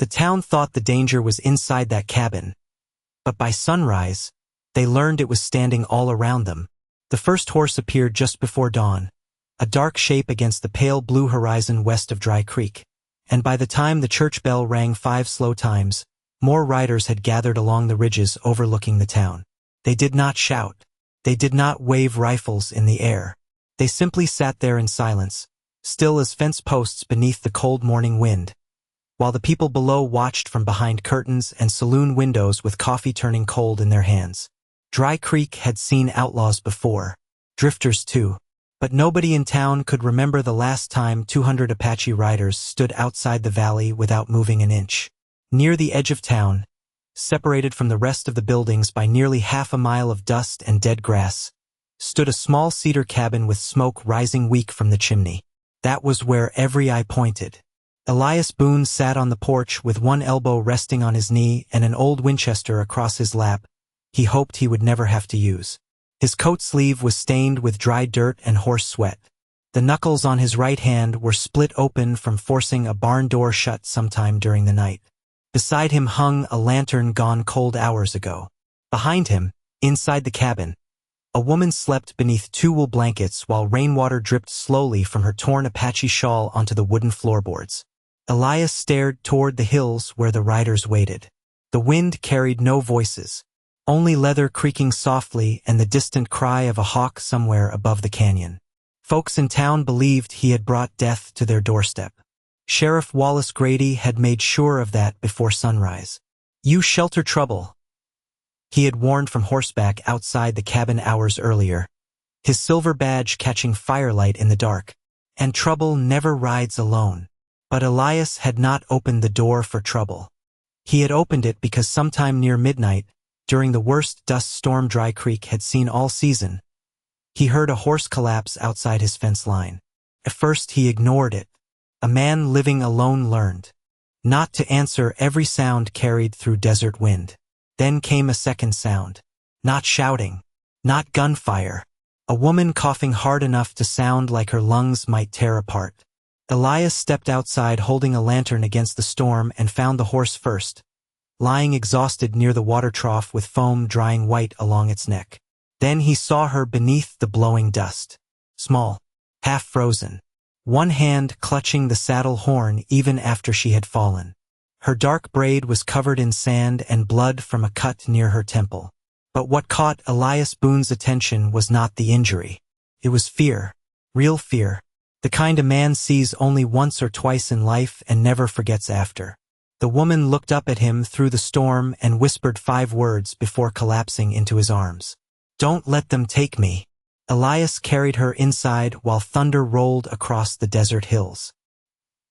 The town thought the danger was inside that cabin, but by sunrise, they learned it was standing all around them. The first horse appeared just before dawn, a dark shape against the pale blue horizon west of Dry Creek, and by the time the church bell rang 5 slow times, more riders had gathered along the ridges overlooking the town. They did not shout. They did not wave rifles in the air. They simply sat there in silence, still as fence posts beneath the cold morning wind, while the people below watched from behind curtains and saloon windows with coffee turning cold in their hands. Dry Creek had seen outlaws before, drifters too, but nobody in town could remember the last time 200 Apache riders stood outside the valley without moving an inch. Near the edge of town, separated from the rest of the buildings by nearly half a mile of dust and dead grass, stood a small cedar cabin with smoke rising weak from the chimney. That was where every eye pointed. Elias Boone sat on the porch with one elbow resting on his knee and an old Winchester across his lap he hoped he would never have to use. His coat sleeve was stained with dry dirt and horse sweat. The knuckles on his right hand were split open from forcing a barn door shut sometime during the night. Beside him hung a lantern gone cold hours ago. Behind him, inside the cabin, a woman slept beneath 2 wool blankets while rainwater dripped slowly from her torn Apache shawl onto the wooden floorboards. Elias stared toward the hills where the riders waited. The wind carried no voices, only leather creaking softly and the distant cry of a hawk somewhere above the canyon. Folks in town believed he had brought death to their doorstep. Sheriff Wallace Grady had made sure of that before sunrise. "You shelter trouble," he had warned from horseback outside the cabin hours earlier, his silver badge catching firelight in the dark. And trouble never rides alone. But Elias had not opened the door for trouble. He had opened it because sometime near midnight, during the worst dust storm Dry Creek had seen all season, he heard a horse collapse outside his fence line. At first he ignored it. A man living alone learned not to answer every sound carried through desert wind. Then came a second sound. Not shouting. Not gunfire. A woman coughing hard enough to sound like her lungs might tear apart. Elias stepped outside holding a lantern against the storm and found the horse first, lying exhausted near the water trough with foam drying white along its neck. Then he saw her beneath the blowing dust. Small, half-frozen, one hand clutching the saddle horn even after she had fallen. Her dark braid was covered in sand and blood from a cut near her temple. But what caught Elias Boone's attention was not the injury. It was fear, real fear, the kind a man sees only once or twice in life and never forgets after. The woman looked up at him through the storm and whispered 5 words before collapsing into his arms. "Don't let them take me." Elias carried her inside while thunder rolled across the desert hills.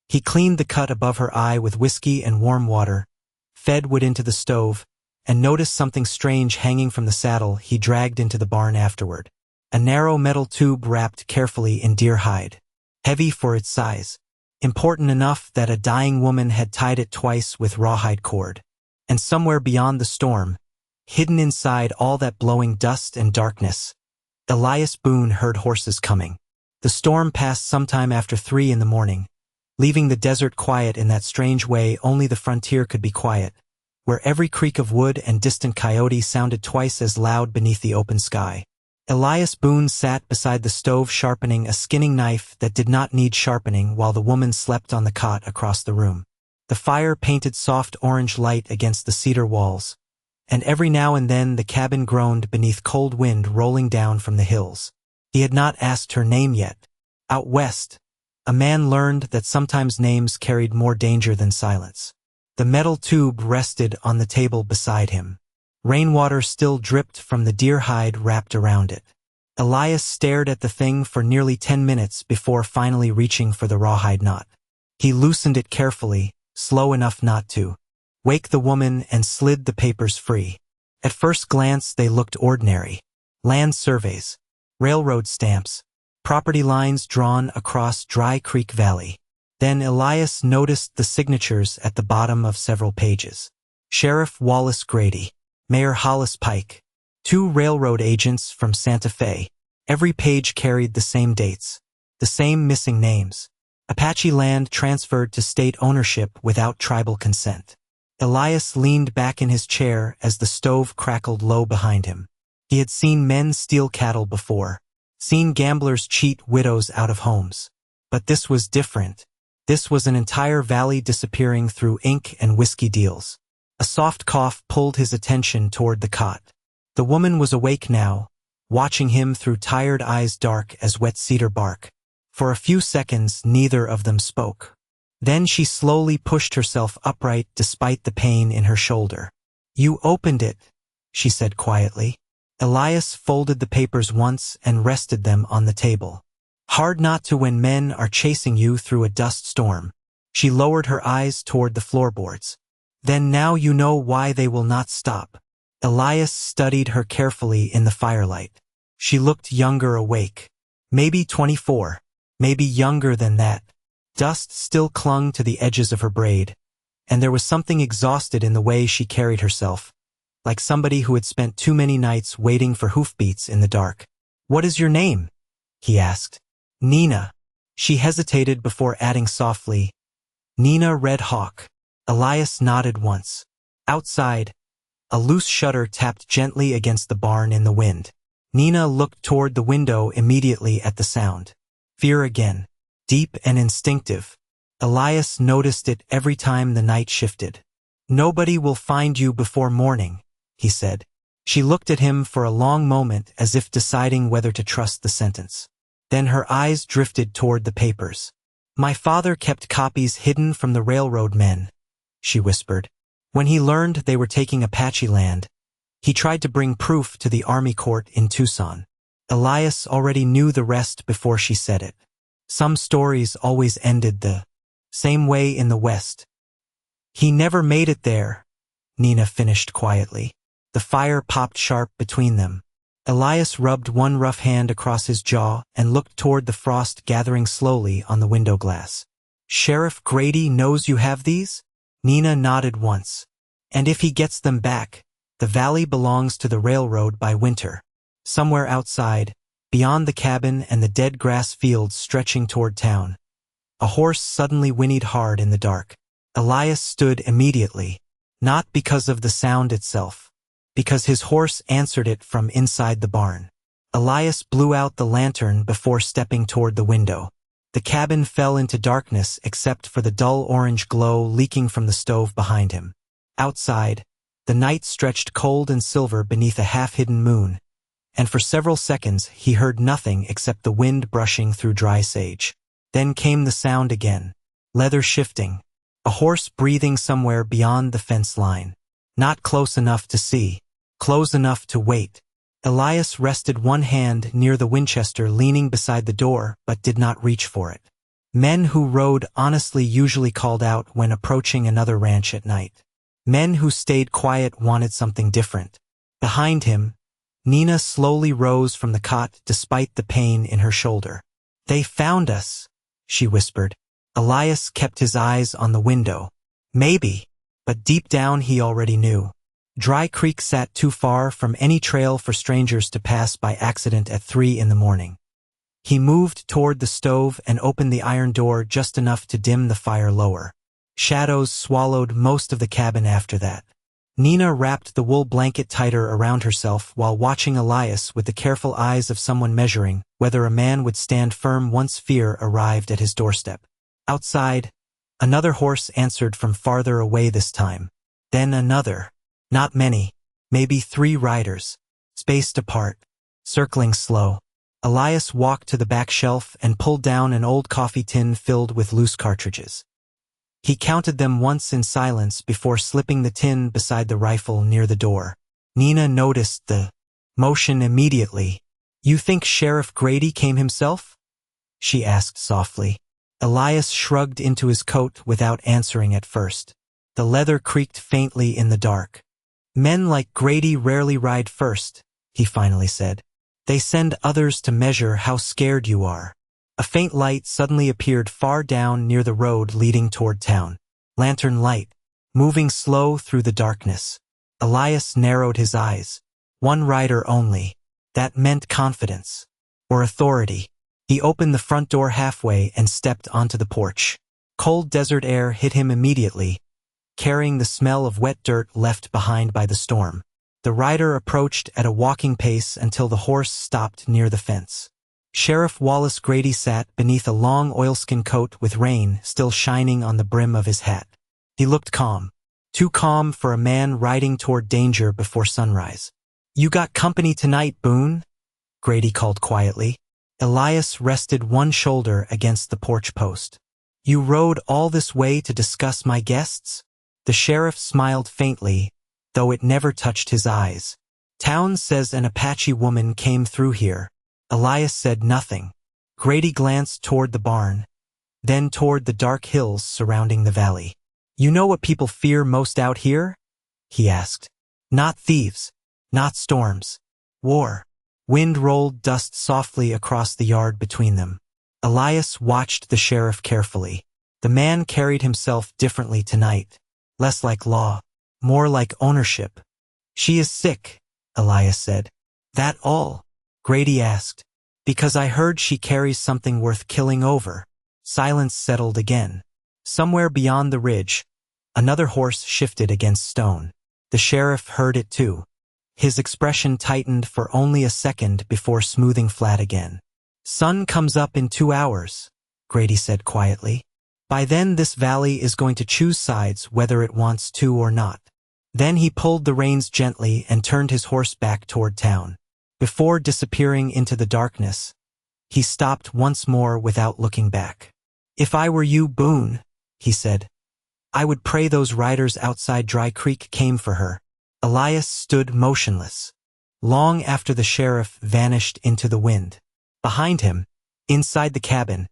He cleaned the cut above her eye with whiskey and warm water, fed wood into the stove, and noticed something strange hanging from the saddle he dragged into the barn afterward. A narrow metal tube wrapped carefully in deer hide, heavy for its size, important enough that a dying woman had tied it twice with rawhide cord. And somewhere beyond the storm, hidden inside all that blowing dust and darkness, Elias Boone heard horses coming. The storm passed sometime after 3 in the morning, leaving the desert quiet in that strange way only the frontier could be quiet, where every creak of wood and distant coyote sounded twice as loud beneath the open sky. Elias Boone sat beside the stove sharpening a skinning knife that did not need sharpening while the woman slept on the cot across the room. The fire painted soft orange light against the cedar walls, and every now and then the cabin groaned beneath cold wind rolling down from the hills. He had not asked her name yet. Out west, a man learned that sometimes names carried more danger than silence. The metal tube rested on the table beside him. Rainwater still dripped from the deer hide wrapped around it. Elias stared at the thing for nearly 10 minutes before finally reaching for the rawhide knot. He loosened it carefully, slow enough not to wake the woman, and slid the papers free. At first glance they looked ordinary. Land surveys, railroad stamps, property lines drawn across Dry Creek Valley. Then Elias noticed the signatures at the bottom of several pages. Sheriff Wallace Grady, Mayor Hollis Pike, 2 railroad agents from Santa Fe. Every page carried the same dates, the same missing names. Apache land transferred to state ownership without tribal consent. Elias leaned back in his chair as the stove crackled low behind him. He had seen men steal cattle before, seen gamblers cheat widows out of homes. But this was different. This was an entire valley disappearing through ink and whiskey deals. A soft cough pulled his attention toward the cot. The woman was awake now, watching him through tired eyes dark as wet cedar bark. For a few seconds, neither of them spoke. Then she slowly pushed herself upright despite the pain in her shoulder. "You opened it," she said quietly. Elias folded the papers once and rested them on the table. "Hard not to when men are chasing you through a dust storm." She lowered her eyes toward the floorboards. "Then now you know why they will not stop." Elias studied her carefully in the firelight. She looked younger awake. Maybe 24. Maybe younger than that. Dust still clung to the edges of her braid, and there was something exhausted in the way she carried herself, like somebody who had spent too many nights waiting for hoofbeats in the dark. "What is your name?" he asked. "Nina." She hesitated before adding softly, "Nina Red Hawk." Elias nodded once. Outside, a loose shutter tapped gently against the barn in the wind. Nina looked toward the window immediately at the sound. Fear again. Deep and instinctive. Elias noticed it every time the night shifted. "Nobody will find you before morning," he said. She looked at him for a long moment as if deciding whether to trust the sentence. Then her eyes drifted toward the papers. "My father kept copies hidden from the railroad men," she whispered. "When he learned they were taking Apache land, he tried to bring proof to the Army court in Tucson." Elias already knew the rest before she said it. Some stories always ended the same way in the West. "He never made it there," Nina finished quietly. The fire popped sharp between them. Elias rubbed one rough hand across his jaw and looked toward the frost gathering slowly on the window glass. "Sheriff Grady knows you have these?" Nina nodded once. "And if he gets them back, the valley belongs to the railroad by winter." Somewhere outside, beyond the cabin and the dead grass fields stretching toward town, a horse suddenly whinnied hard in the dark. Elias stood immediately, not because of the sound itself, because his horse answered it from inside the barn. Elias blew out the lantern before stepping toward the window. The cabin fell into darkness except for the dull orange glow leaking from the stove behind him. Outside, the night stretched cold and silver beneath a half-hidden moon, and for several seconds he heard nothing except the wind brushing through dry sage. Then came the sound again, leather shifting, a horse breathing somewhere beyond the fence line. Not close enough to see, close enough to wait. Elias rested one hand near the Winchester leaning beside the door but did not reach for it. Men who rode honestly usually called out when approaching another ranch at night. Men who stayed quiet wanted something different. Behind him, Nina slowly rose from the cot despite the pain in her shoulder. "They found us," she whispered. Elias kept his eyes on the window. Maybe, but deep down he already knew. Dry Creek sat too far from any trail for strangers to pass by accident at 3 in the morning. He moved toward the stove and opened the iron door just enough to dim the fire lower. Shadows swallowed most of the cabin after that. Nina wrapped the wool blanket tighter around herself while watching Elias with the careful eyes of someone measuring whether a man would stand firm once fear arrived at his doorstep. Outside, another horse answered from farther away this time. Then another. Not many, maybe 3 riders, spaced apart, circling slow. Elias walked to the back shelf and pulled down an old coffee tin filled with loose cartridges. He counted them once in silence before slipping the tin beside the rifle near the door. Nina noticed the motion immediately. "You think Sheriff Grady came himself?" she asked softly. Elias shrugged into his coat without answering at first. The leather creaked faintly in the dark. "Men like Grady rarely ride first," he finally said. "They send others to measure how scared you are." A faint light suddenly appeared far down near the road leading toward town. Lantern light, moving slow through the darkness. Elias narrowed his eyes. One rider only. That meant confidence. Or authority. He opened the front door halfway and stepped onto the porch. Cold desert air hit him immediately, carrying the smell of wet dirt left behind by the storm. The rider approached at a walking pace until the horse stopped near the fence. Sheriff Wallace Grady sat beneath a long oilskin coat with rain still shining on the brim of his hat. He looked calm. Too calm for a man riding toward danger before sunrise. "You got company tonight, Boone?" Grady called quietly. Elias rested one shoulder against the porch post. "You rode all this way to discuss my guests?" The sheriff smiled faintly, though it never touched his eyes. "Town says an Apache woman came through here." Elias said nothing. Grady glanced toward the barn, then toward the dark hills surrounding the valley. "You know what people fear most out here?" he asked. "Not thieves, not storms. War." Wind rolled dust softly across the yard between them. Elias watched the sheriff carefully. The man carried himself differently tonight. Less like law, more like ownership. "She is sick," Elias said. "That all?" Grady asked. "Because I heard she carries something worth killing over." Silence settled again. Somewhere beyond the ridge, another horse shifted against stone. The sheriff heard it too. His expression tightened for only a second before smoothing flat again. "Sun comes up in 2 hours," Grady said quietly. "By then this valley is going to choose sides whether it wants to or not." Then he pulled the reins gently and turned his horse back toward town. Before disappearing into the darkness, he stopped once more without looking back. "If I were you, Boone," he said, "I would pray those riders outside Dry Creek came for her." Elias stood motionless, long after the sheriff vanished into the wind. Behind him, inside the cabin,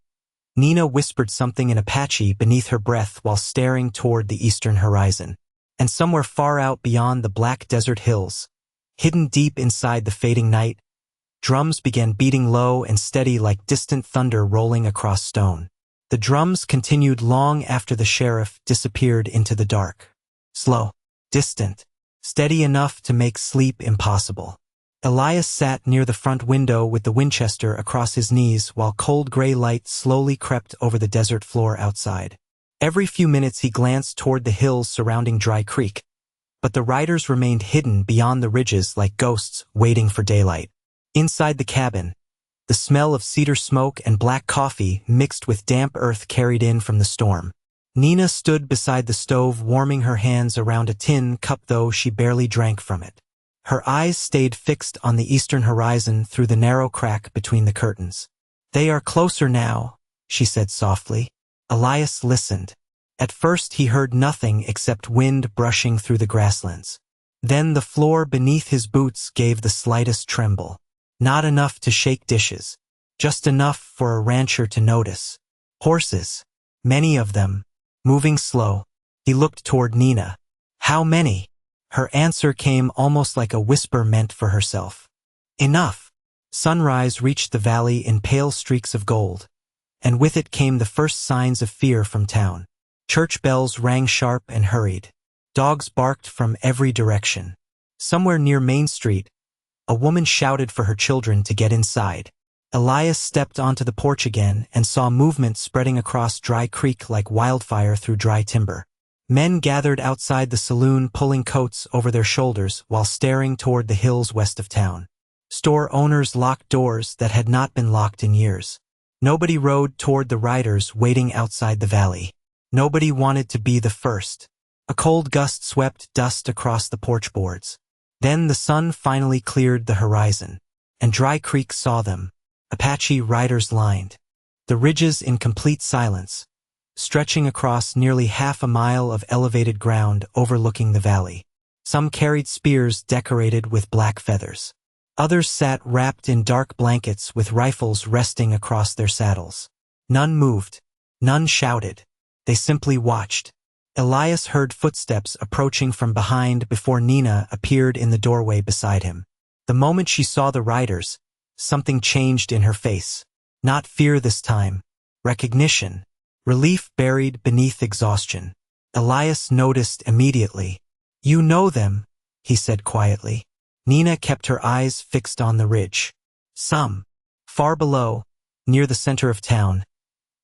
Nina whispered something in Apache beneath her breath while staring toward the eastern horizon. And somewhere far out beyond the black desert hills, hidden deep inside the fading night, drums began beating low and steady like distant thunder rolling across stone. The drums continued long after the sheriff disappeared into the dark. Slow, distant, steady enough to make sleep impossible. Elias sat near the front window with the Winchester across his knees while cold gray light slowly crept over the desert floor outside. Every few minutes he glanced toward the hills surrounding Dry Creek, but the riders remained hidden beyond the ridges like ghosts waiting for daylight. Inside the cabin, the smell of cedar smoke and black coffee mixed with damp earth carried in from the storm. Nina stood beside the stove warming her hands around a tin cup, though she barely drank from it. Her eyes stayed fixed on the eastern horizon through the narrow crack between the curtains. "They are closer now," she said softly. Elias listened. At first he heard nothing except wind brushing through the grasslands. Then the floor beneath his boots gave the slightest tremble. Not enough to shake dishes, just enough for a rancher to notice. Horses, many of them, moving slow. He looked toward Nina. "How many?" Her answer came almost like a whisper meant for herself. "Enough." Sunrise reached the valley in pale streaks of gold, and with it came the first signs of fear from town. Church bells rang sharp and hurried. Dogs barked from every direction. Somewhere near Main Street, a woman shouted for her children to get inside. Elias stepped onto the porch again and saw movement spreading across Dry Creek like wildfire through dry timber. Men gathered outside the saloon pulling coats over their shoulders while staring toward the hills west of town. Store owners locked doors that had not been locked in years. Nobody rode toward the riders waiting outside the valley. Nobody wanted to be the first. A cold gust swept dust across the porch boards. Then the sun finally cleared the horizon, and Dry Creek saw them, Apache riders lined. The ridges in complete silence, stretching across nearly half a mile of elevated ground overlooking the valley. Some carried spears decorated with black feathers. Others sat wrapped in dark blankets with rifles resting across their saddles. None moved. None shouted. They simply watched. Elias heard footsteps approaching from behind before Nina appeared in the doorway beside him. The moment she saw the riders, something changed in her face. Not fear this time. Recognition. Relief buried beneath exhaustion. Elias noticed immediately. "You know them," he said quietly. Nina kept her eyes fixed on the ridge. Some. Far below, near the center of town,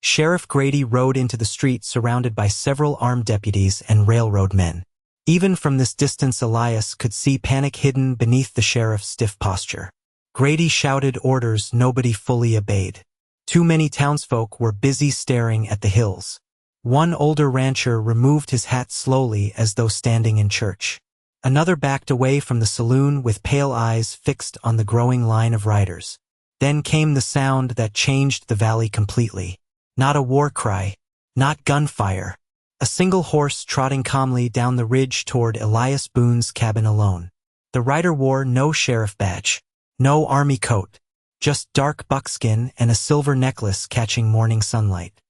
Sheriff Grady rode into the street surrounded by several armed deputies and railroad men. Even from this distance, Elias could see panic hidden beneath the sheriff's stiff posture. Grady shouted orders nobody fully obeyed. Too many townsfolk were busy staring at the hills. One older rancher removed his hat slowly as though standing in church. Another backed away from the saloon with pale eyes fixed on the growing line of riders. Then came the sound that changed the valley completely. Not a war cry, not gunfire. A single horse trotting calmly down the ridge toward Elias Boone's cabin alone. The rider wore no sheriff badge, no army coat, just dark buckskin and a silver necklace catching morning sunlight.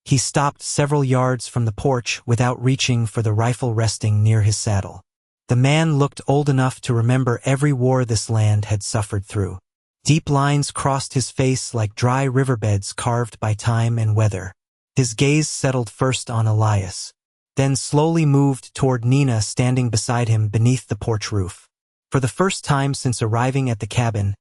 He stopped several yards from the porch without reaching for the rifle resting near his saddle. The man looked old enough to remember every war this land had suffered through. Deep lines crossed his face like dry riverbeds carved by time and weather. His gaze settled first on Elias, then slowly moved toward Nina standing beside him beneath the porch roof. For the first time since arriving at the cabin,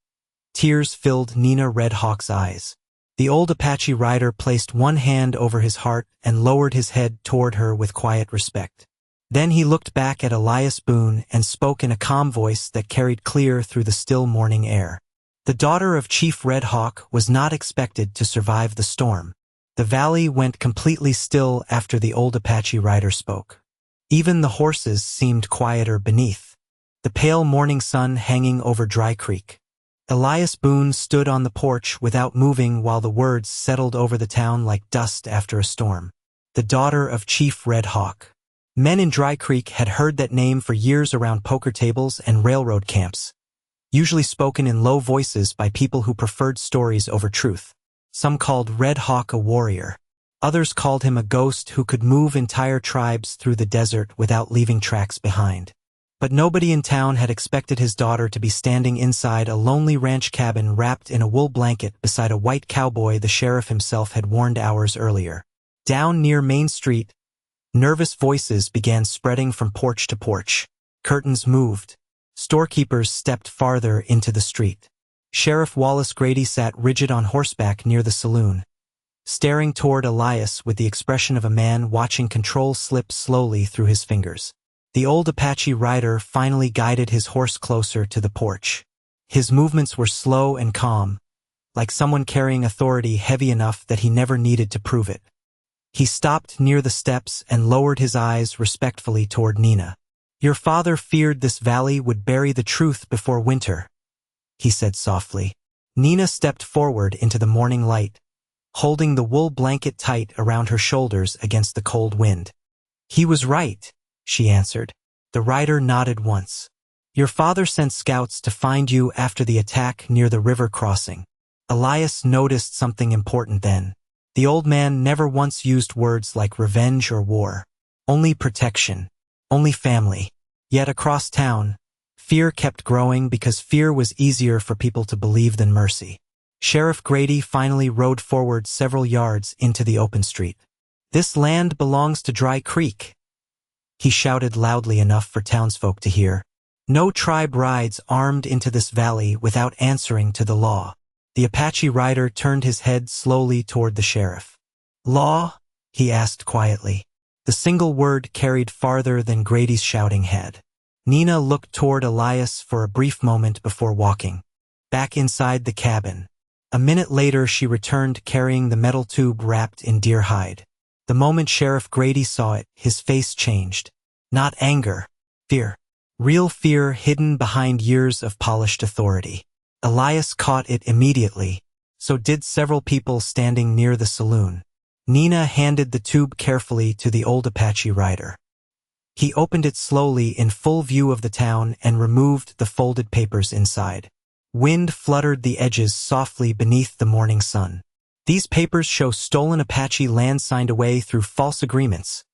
tears filled Nina Red Hawk's eyes. The old Apache rider placed one hand over his heart and lowered his head toward her with quiet respect. Then he looked back at Elias Boone and spoke in a calm voice that carried clear through the still morning air. The daughter of Chief Red Hawk was not expected to survive the storm. The valley went completely still after the old Apache rider spoke. Even the horses seemed quieter beneath, the pale morning sun hanging over Dry Creek. Elias Boone stood on the porch without moving while the words settled over the town like dust after a storm. The daughter of Chief Red Hawk. Men in Dry Creek had heard that name for years around poker tables and railroad camps, usually spoken in low voices by people who preferred stories over truth. Some called Red Hawk a warrior. Others called him a ghost who could move entire tribes through the desert without leaving tracks behind. But nobody in town had expected his daughter to be standing inside a lonely ranch cabin wrapped in a wool blanket beside a white cowboy the sheriff himself had warned hours earlier. Down near Main Street, nervous voices began spreading from porch to porch. Curtains moved. Storekeepers stepped farther into the street. Sheriff Wallace Grady sat rigid on horseback near the saloon, staring toward Elias with the expression of a man watching control slip slowly through his fingers. The old Apache rider finally guided his horse closer to the porch. His movements were slow and calm, like someone carrying authority heavy enough that he never needed to prove it. He stopped near the steps and lowered his eyes respectfully toward Nina. "Your father feared this valley would bury the truth before winter," he said softly. Nina stepped forward into the morning light, holding the wool blanket tight around her shoulders against the cold wind. "He was right," she answered. The rider nodded once. "Your father sent scouts to find you after the attack near the river crossing." Elias noticed something important then. The old man never once used words like revenge or war. Only protection. Only family. Yet across town, fear kept growing because fear was easier for people to believe than mercy. Sheriff Grady finally rode forward several yards into the open street. "This land belongs to Dry Creek," he shouted loudly enough for townsfolk to hear. "No tribe rides armed into this valley without answering to the law." The Apache rider turned his head slowly toward the sheriff. "Law?" he asked quietly. The single word carried farther than Grady's shouting had. Nina looked toward Elias for a brief moment before walking back inside the cabin. A minute later she returned carrying the metal tube wrapped in deer hide. The moment Sheriff Grady saw it, his face changed. Not anger, fear. Real fear hidden behind years of polished authority. Elias caught it immediately. So did several people standing near the saloon. Nina handed the tube carefully to the old Apache rider. He opened it slowly in full view of the town and removed the folded papers inside. Wind fluttered the edges softly beneath the morning sun. "These papers show stolen Apache land signed away through false agreements,"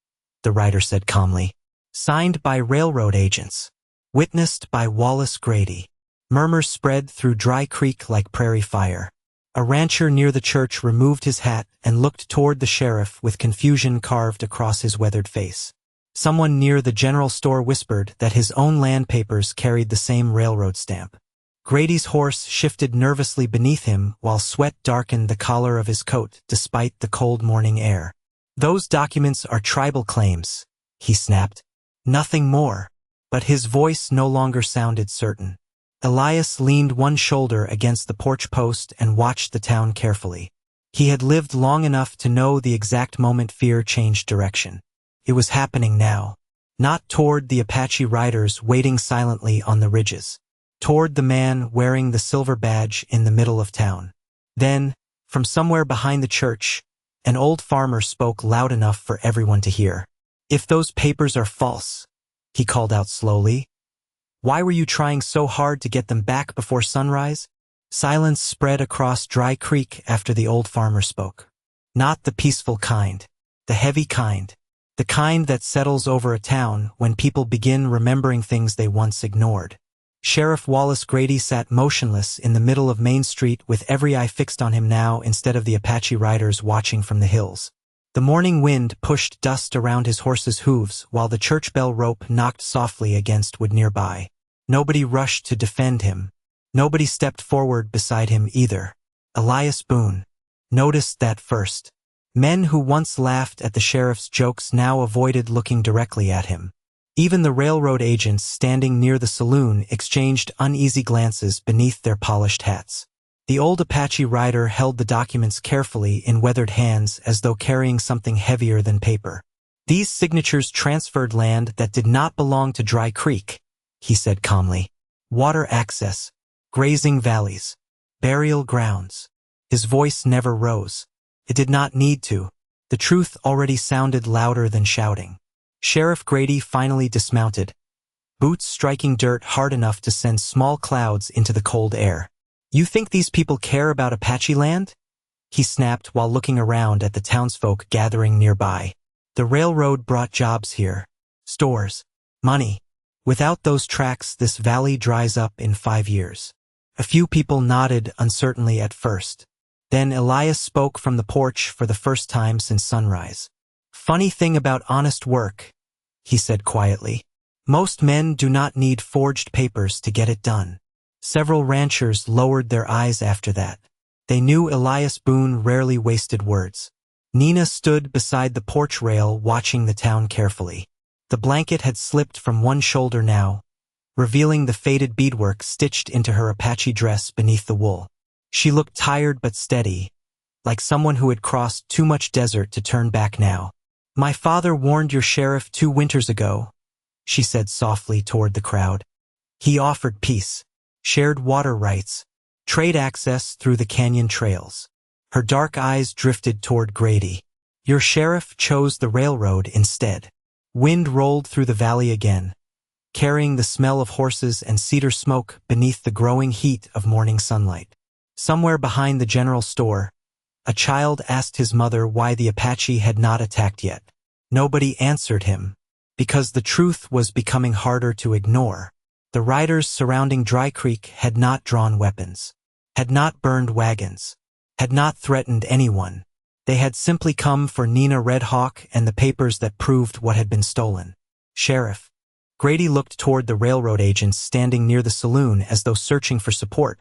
the rider said calmly. "Signed by railroad agents. Witnessed by Wallace Grady." Murmurs spread through Dry Creek like prairie fire. A rancher near the church removed his hat and looked toward the sheriff with confusion carved across his weathered face. Someone near the general store whispered that his own land papers carried the same railroad stamp. Grady's horse shifted nervously beneath him while sweat darkened the collar of his coat despite the cold morning air. "Those documents are tribal claims," he snapped. "Nothing more." But his voice no longer sounded certain. Elias leaned one shoulder against the porch post and watched the town carefully. He had lived long enough to know the exact moment fear changed direction. It was happening now. Not toward the Apache riders waiting silently on the ridges. Toward the man wearing the silver badge in the middle of town. Then, from somewhere behind the church, an old farmer spoke loud enough for everyone to hear. "If those papers are false," he called out slowly, "why were you trying so hard to get them back before sunrise?" Silence spread across Dry Creek after the old farmer spoke. Not the peaceful kind. The heavy kind. The kind that settles over a town when people begin remembering things they once ignored. Sheriff Wallace Grady sat motionless in the middle of Main Street with every eye fixed on him now instead of the Apache riders watching from the hills. The morning wind pushed dust around his horse's hooves while the church bell rope knocked softly against wood nearby. Nobody rushed to defend him. Nobody stepped forward beside him either. Elias Boone noticed that first. Men who once laughed at the sheriff's jokes now avoided looking directly at him. Even the railroad agents standing near the saloon exchanged uneasy glances beneath their polished hats. The old Apache rider held the documents carefully in weathered hands as though carrying something heavier than paper. "These signatures transferred land that did not belong to Dry Creek," he said calmly. "Water access, grazing valleys, burial grounds." His voice never rose. It did not need to. The truth already sounded louder than shouting. Sheriff Grady finally dismounted, boots striking dirt hard enough to send small clouds into the cold air. "You think these people care about Apache land?" he snapped while looking around at the townsfolk gathering nearby. "The railroad brought jobs here. Stores. Money. Without those tracks, this valley dries up in 5 years." A few people nodded uncertainly at first. Then Elias spoke from the porch for the first time since sunrise. "Funny thing about honest work," he said quietly. "Most men do not need forged papers to get it done." Several ranchers lowered their eyes after that. They knew Elias Boone rarely wasted words. Nina stood beside the porch rail watching the town carefully. The blanket had slipped from one shoulder now, revealing the faded beadwork stitched into her Apache dress beneath the wool. She looked tired but steady, like someone who had crossed too much desert to turn back now. "My father warned your sheriff 2 winters ago," she said softly toward the crowd. "He offered peace, shared water rights, trade access through the canyon trails." Her dark eyes drifted toward Grady. "Your sheriff chose the railroad instead." Wind rolled through the valley again, carrying the smell of horses and cedar smoke beneath the growing heat of morning sunlight. Somewhere behind the general store, a child asked his mother why the Apache had not attacked yet. Nobody answered him, because the truth was becoming harder to ignore. The riders surrounding Dry Creek had not drawn weapons, had not burned wagons, had not threatened anyone. They had simply come for Nina Red Hawk and the papers that proved what had been stolen. "Sheriff." Grady looked toward the railroad agents standing near the saloon as though searching for support,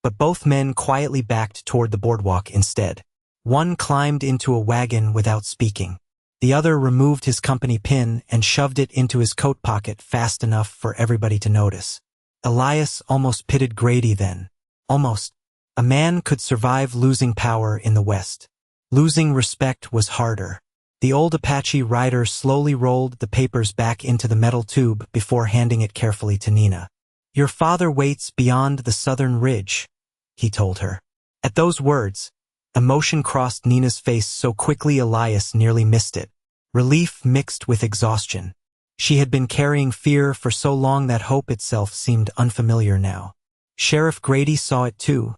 but both men quietly backed toward the boardwalk instead. One climbed into a wagon without speaking. The other removed his company pin and shoved it into his coat pocket fast enough for everybody to notice. Elias almost pitied Grady then. Almost. A man could survive losing power in the West. Losing respect was harder. The old Apache rider slowly rolled the papers back into the metal tube before handing it carefully to Nina. "Your father waits beyond the southern ridge," he told her. At those words, emotion crossed Nina's face so quickly Elias nearly missed it. Relief mixed with exhaustion. She had been carrying fear for so long that hope itself seemed unfamiliar now. Sheriff Grady saw it too,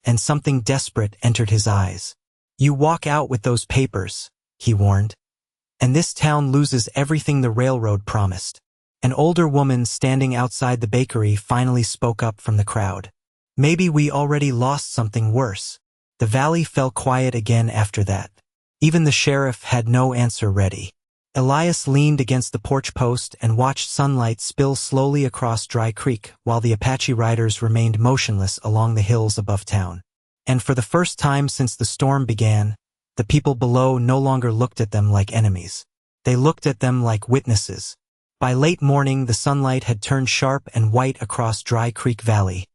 and something desperate entered his eyes. "You walk out with those papers," he warned, "and this town loses everything the railroad promised." An older woman standing outside the bakery finally spoke up from the crowd. "Maybe we already lost something worse." The valley fell quiet again after that. Even the sheriff had no answer ready. Elias leaned against the porch post and watched sunlight spill slowly across Dry Creek while the Apache riders remained motionless along the hills above town. And for the first time since the storm began, the people below no longer looked at them like enemies. They looked at them like witnesses. By late morning, the sunlight had turned sharp and white across Dry Creek Valley,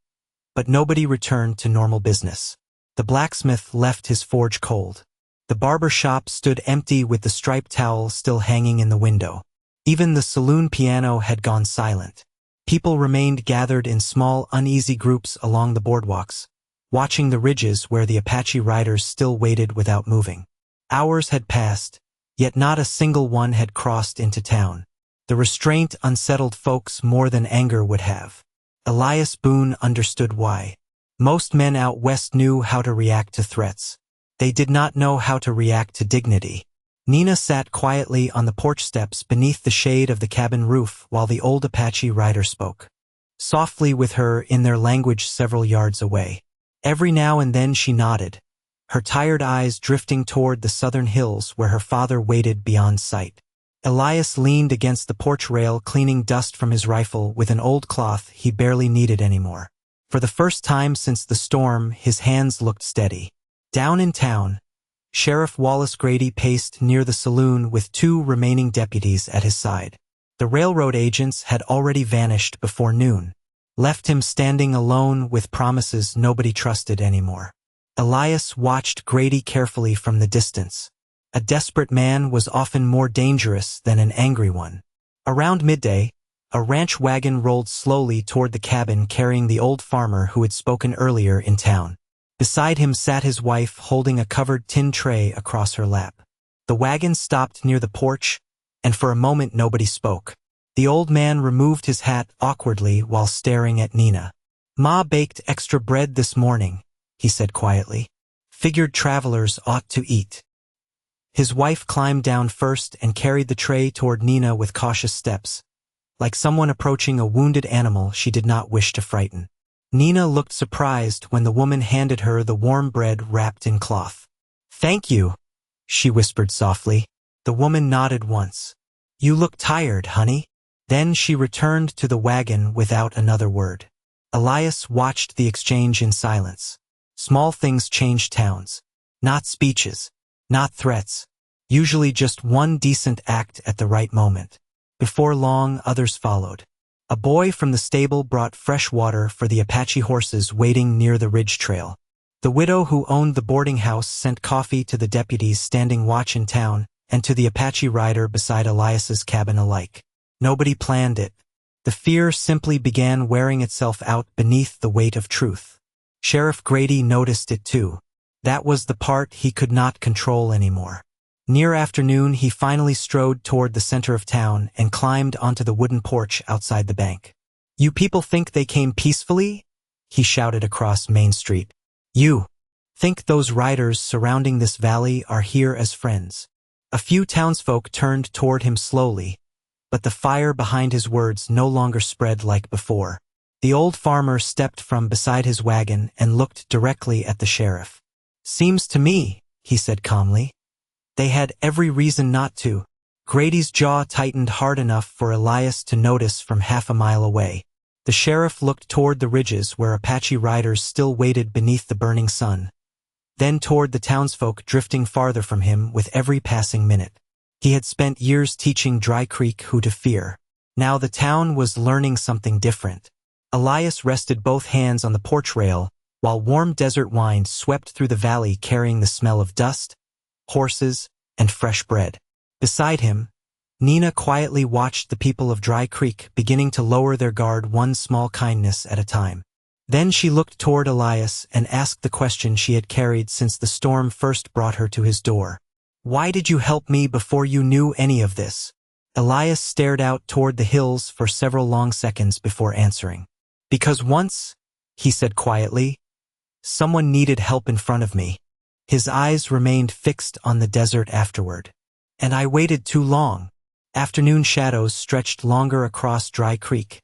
but nobody returned to normal business. The blacksmith left his forge cold. The barber shop stood empty with the striped towel still hanging in the window. Even the saloon piano had gone silent. People remained gathered in small, uneasy groups along the boardwalks, watching the ridges where the Apache riders still waited without moving. Hours had passed, yet not a single one had crossed into town. The restraint unsettled folks more than anger would have. Elias Boone understood why. Most men out west knew how to react to threats. They did not know how to react to dignity. Nina sat quietly on the porch steps beneath the shade of the cabin roof while the old Apache rider spoke. Softly with her in their language several yards away. Every now and then she nodded, her tired eyes drifting toward the southern hills where her father waited beyond sight. Elias leaned against the porch rail cleaning dust from his rifle with an old cloth he barely needed anymore. For the first time since the storm, his hands looked steady. Down in town, Sheriff Wallace Grady paced near the saloon with 2 remaining deputies at his side. The railroad agents had already vanished before noon, left him standing alone with promises nobody trusted anymore. Elias watched Grady carefully from the distance. A desperate man was often more dangerous than an angry one. Around midday, a ranch wagon rolled slowly toward the cabin carrying the old farmer who had spoken earlier in town. Beside him sat his wife holding a covered tin tray across her lap. The wagon stopped near the porch, and for a moment nobody spoke. The old man removed his hat awkwardly while staring at Nina. "Ma baked extra bread this morning," he said quietly. "Figured travelers ought to eat." His wife climbed down first and carried the tray toward Nina with cautious steps, like someone approaching a wounded animal she did not wish to frighten. Nina looked surprised when the woman handed her the warm bread wrapped in cloth. "Thank you," she whispered softly. The woman nodded once. "You look tired, honey." Then she returned to the wagon without another word. Elias watched the exchange in silence. Small things change towns. Not speeches, not threats. Usually just one decent act at the right moment. Before long, others followed. A boy from the stable brought fresh water for the Apache horses waiting near the ridge trail. The widow who owned the boarding house sent coffee to the deputies standing watch in town and to the Apache rider beside Elias's cabin alike. Nobody planned it. The fear simply began wearing itself out beneath the weight of truth. Sheriff Grady noticed it too. That was the part he could not control anymore. Near afternoon, he finally strode toward the center of town and climbed onto the wooden porch outside the bank. "You people think they came peacefully?" he shouted across Main Street. "You think those riders surrounding this valley are here as friends?" A few townsfolk turned toward him slowly, but the fire behind his words no longer spread like before. The old farmer stepped from beside his wagon and looked directly at the sheriff. "Seems to me," he said calmly, "they had every reason not to." Grady's jaw tightened hard enough for Elias to notice from half a mile away. The sheriff looked toward the ridges where Apache riders still waited beneath the burning sun, then toward the townsfolk drifting farther from him with every passing minute. He had spent years teaching Dry Creek who to fear. Now the town was learning something different. Elias rested both hands on the porch rail while warm desert wind swept through the valley carrying the smell of dust, horses, and fresh bread. Beside him, Nina quietly watched the people of Dry Creek beginning to lower their guard one small kindness at a time. Then she looked toward Elias and asked the question she had carried since the storm first brought her to his door. "Why did you help me before you knew any of this?" Elias stared out toward the hills for several long seconds before answering. "Because once," he said quietly, "someone needed help in front of me." His eyes remained fixed on the desert afterward. "And I waited too long." Afternoon shadows stretched longer across Dry Creek,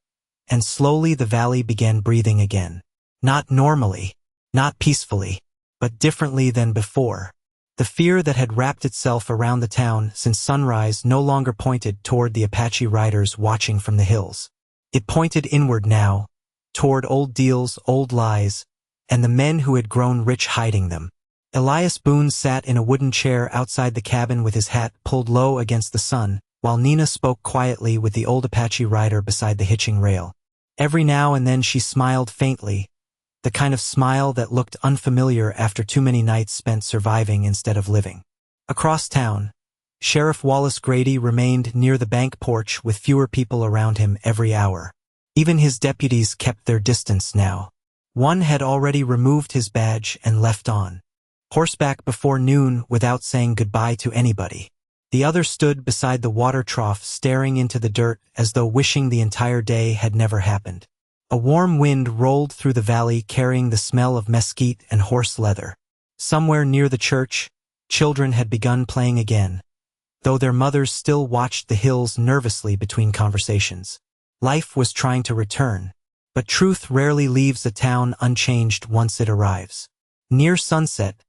and slowly the valley began breathing again. Not normally, not peacefully, but differently than before. The fear that had wrapped itself around the town since sunrise no longer pointed toward the Apache riders watching from the hills. It pointed inward now, toward old deals, old lies, and the men who had grown rich hiding them. Elias Boone sat in a wooden chair outside the cabin with his hat pulled low against the sun, while Nina spoke quietly with the old Apache rider beside the hitching rail. Every now and then she smiled faintly, the kind of smile that looked unfamiliar after too many nights spent surviving instead of living. Across town, Sheriff Wallace Grady remained near the bank porch with fewer people around him every hour. Even his deputies kept their distance now. One had already removed his badge and left on horseback before noon without saying goodbye to anybody. The other stood beside the water trough staring into the dirt as though wishing the entire day had never happened. A warm wind rolled through the valley carrying the smell of mesquite and horse leather. Somewhere near the church, children had begun playing again, though their mothers still watched the hills nervously between conversations. Life was trying to return, but truth rarely leaves a town unchanged once it arrives. Near sunset,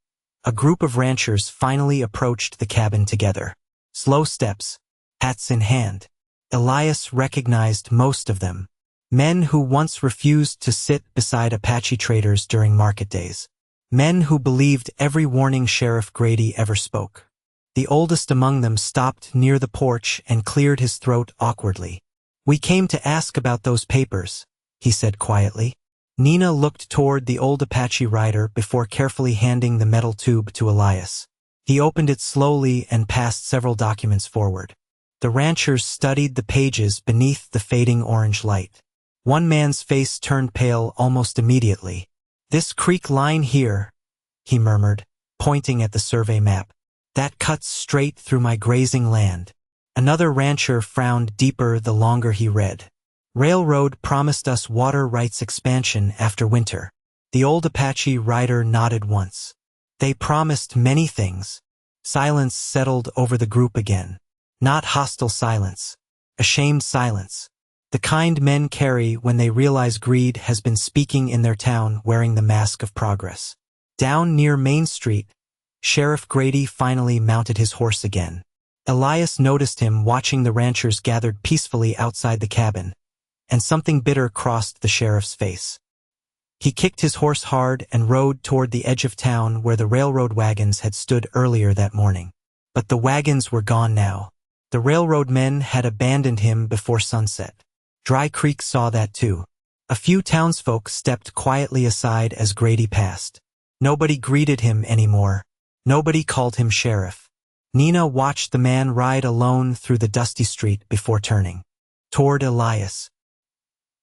a group of ranchers finally approached the cabin together. Slow steps, hats in hand. Elias recognized most of them. Men who once refused to sit beside Apache traders during market days. Men who believed every warning Sheriff Grady ever spoke. The oldest among them stopped near the porch and cleared his throat awkwardly. "We came to ask about those papers," he said quietly. Nina looked toward the old Apache rider before carefully handing the metal tube to Elias. He opened it slowly and passed several documents forward. The ranchers studied the pages beneath the fading orange light. One man's face turned pale almost immediately. "This creek line here," he murmured, pointing at the survey map. "That cuts straight through my grazing land." Another rancher frowned deeper the longer he read. "Railroad promised us water rights expansion after winter." The old Apache rider nodded once. "They promised many things." Silence settled over the group again. Not hostile silence. Ashamed silence. The kind men carry when they realize greed has been speaking in their town wearing the mask of progress. Down near Main Street, Sheriff Grady finally mounted his horse again. Elias noticed him watching the ranchers gathered peacefully outside the cabin, and something bitter crossed the sheriff's face. He kicked his horse hard and rode toward the edge of town where the railroad wagons had stood earlier that morning. But the wagons were gone now. The railroad men had abandoned him before sunset. Dry Creek saw that too. A few townsfolk stepped quietly aside as Grady passed. Nobody greeted him anymore. Nobody called him sheriff. Nina watched the man ride alone through the dusty street before turning toward Elias.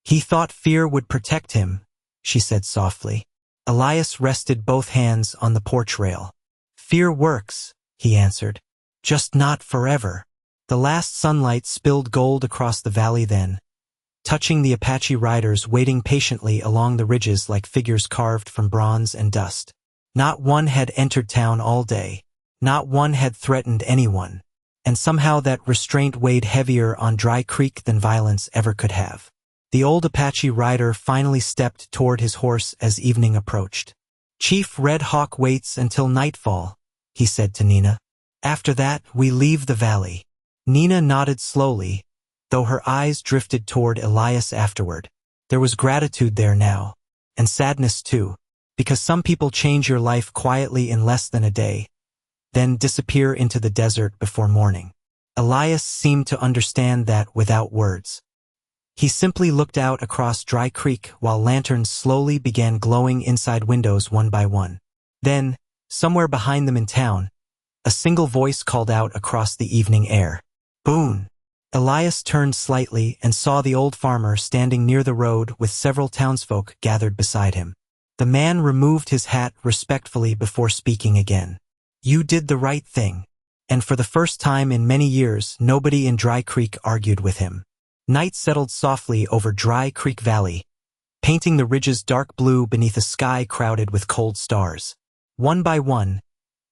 "He thought fear would protect him," she said softly. Elias rested both hands on the porch rail. "Fear works," he answered. "Just not forever." The last sunlight spilled gold across the valley then, touching the Apache riders waiting patiently along the ridges like figures carved from bronze and dust. Not one had entered town all day. Not one had threatened anyone. And somehow that restraint weighed heavier on Dry Creek than violence ever could have. The old Apache rider finally stepped toward his horse as evening approached. "Chief Red Hawk waits until nightfall," he said to Nina. "After that, we leave the valley." Nina nodded slowly, though her eyes drifted toward Elias afterward. There was gratitude there now, and sadness too, because some people change your life quietly in less than a day, then disappear into the desert before morning. Elias seemed to understand that without words. He simply looked out across Dry Creek while lanterns slowly began glowing inside windows one by one. Then, somewhere behind them in town, a single voice called out across the evening air. "Boone!" Elias turned slightly and saw the old farmer standing near the road with several townsfolk gathered beside him. The man removed his hat respectfully before speaking again. "You did the right thing." And for the first time in many years, nobody in Dry Creek argued with him. Night settled softly over Dry Creek Valley, painting the ridges dark blue beneath a sky crowded with cold stars. One by one,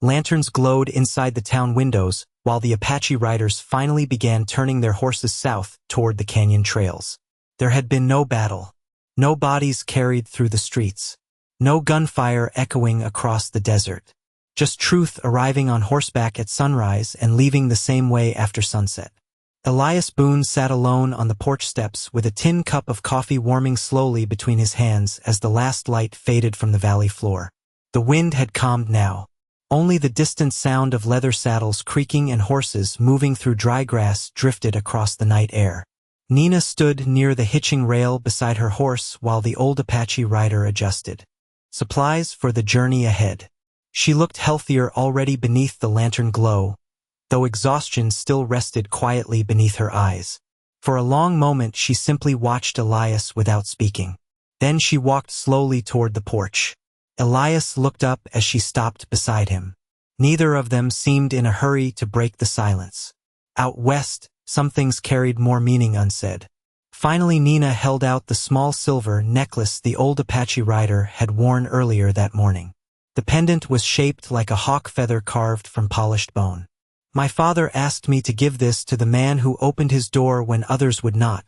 lanterns glowed inside the town windows, while the Apache riders finally began turning their horses south toward the canyon trails. There had been no battle, no bodies carried through the streets, no gunfire echoing across the desert. Just Truth arriving on horseback at sunrise and leaving the same way after sunset. Elias Boone sat alone on the porch steps with a tin cup of coffee warming slowly between his hands as the last light faded from the valley floor. The wind had calmed now. Only the distant sound of leather saddles creaking and horses moving through dry grass drifted across the night air. Nina stood near the hitching rail beside her horse while the old Apache rider adjusted supplies for the journey ahead. She looked healthier already beneath the lantern glow, though exhaustion still rested quietly beneath her eyes. For a long moment she simply watched Elias without speaking. Then she walked slowly toward the porch. Elias looked up as she stopped beside him. Neither of them seemed in a hurry to break the silence. Out west, some things carried more meaning unsaid. Finally Nina held out the small silver necklace the old Apache rider had worn earlier that morning. The pendant was shaped like a hawk feather carved from polished bone. "My father asked me to give this to the man who opened his door when others would not,"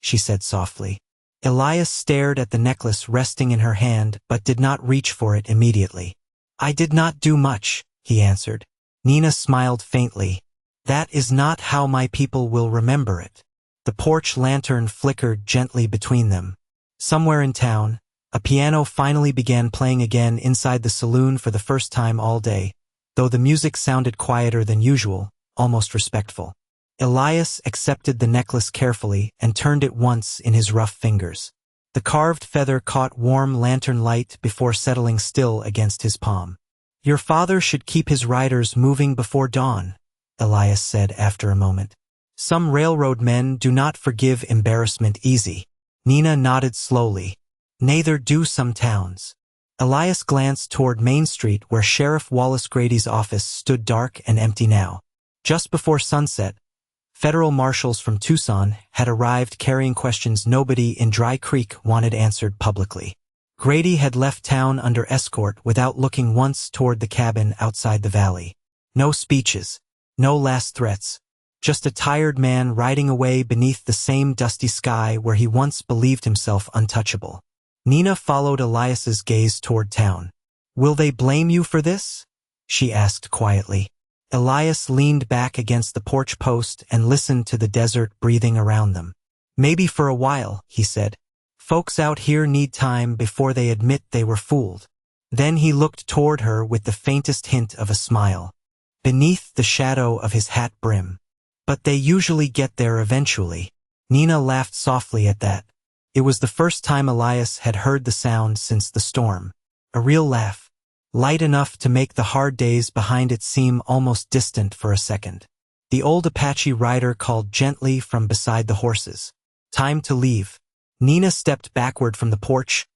she said softly. Elias stared at the necklace resting in her hand but did not reach for it immediately. "I did not do much," he answered. Nina smiled faintly. "That is not how my people will remember it." The porch lantern flickered gently between them. Somewhere in town, a piano finally began playing again inside the saloon for the first time all day, though the music sounded quieter than usual, almost respectful. Elias accepted the necklace carefully and turned it once in his rough fingers. The carved feather caught warm lantern light before settling still against his palm. "Your father should keep his riders moving before dawn," Elias said after a moment. "Some railroad men do not forgive embarrassment easy." Nina nodded slowly. "Neither do some towns." Elias glanced toward Main Street where Sheriff Wallace Grady's office stood dark and empty now. Just before sunset, federal marshals from Tucson had arrived carrying questions nobody in Dry Creek wanted answered publicly. Grady had left town under escort without looking once toward the cabin outside the valley. No speeches, no last threats, just a tired man riding away beneath the same dusty sky where he once believed himself untouchable. Nina followed Elias's gaze toward town. "Will they blame you for this?" she asked quietly. Elias leaned back against the porch post and listened to the desert breathing around them. "Maybe for a while," he said. "Folks out here need time before they admit they were fooled." Then he looked toward her with the faintest hint of a smile, beneath the shadow of his hat brim. "But they usually get there eventually." Nina laughed softly at that. It was the first time Elias had heard the sound since the storm. A real laugh, light enough to make the hard days behind it seem almost distant for a second. The old Apache rider called gently from beside the horses. "Time to leave." Nina stepped backward from the porch,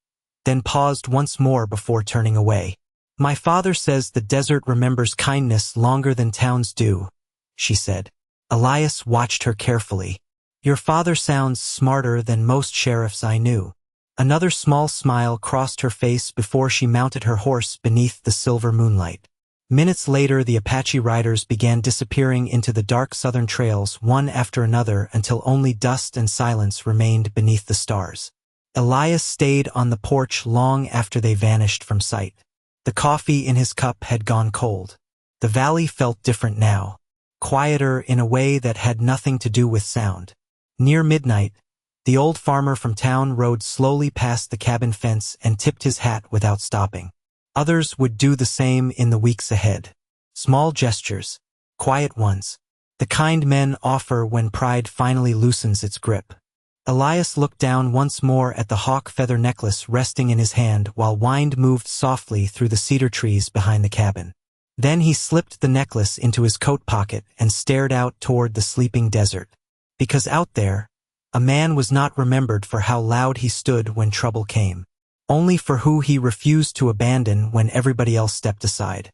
then paused once more before turning away. "My father says the desert remembers kindness longer than towns do," she said. Elias watched her carefully. "Your father sounds smarter than most sheriffs I knew." Another small smile crossed her face before she mounted her horse beneath the silver moonlight. Minutes later, the Apache riders began disappearing into the dark southern trails one after another until only dust and silence remained beneath the stars. Elias stayed on the porch long after they vanished from sight. The coffee in his cup had gone cold. The valley felt different now, quieter in a way that had nothing to do with sound. Near midnight, the old farmer from town rode slowly past the cabin fence and tipped his hat without stopping. Others would do the same in the weeks ahead. Small gestures, quiet ones, the kind men offer when pride finally loosens its grip. Elias looked down once more at the hawk feather necklace resting in his hand while wind moved softly through the cedar trees behind the cabin. Then he slipped the necklace into his coat pocket and stared out toward the sleeping desert. Because out there, a man was not remembered for how loud he stood when trouble came, only for who he refused to abandon when everybody else stepped aside.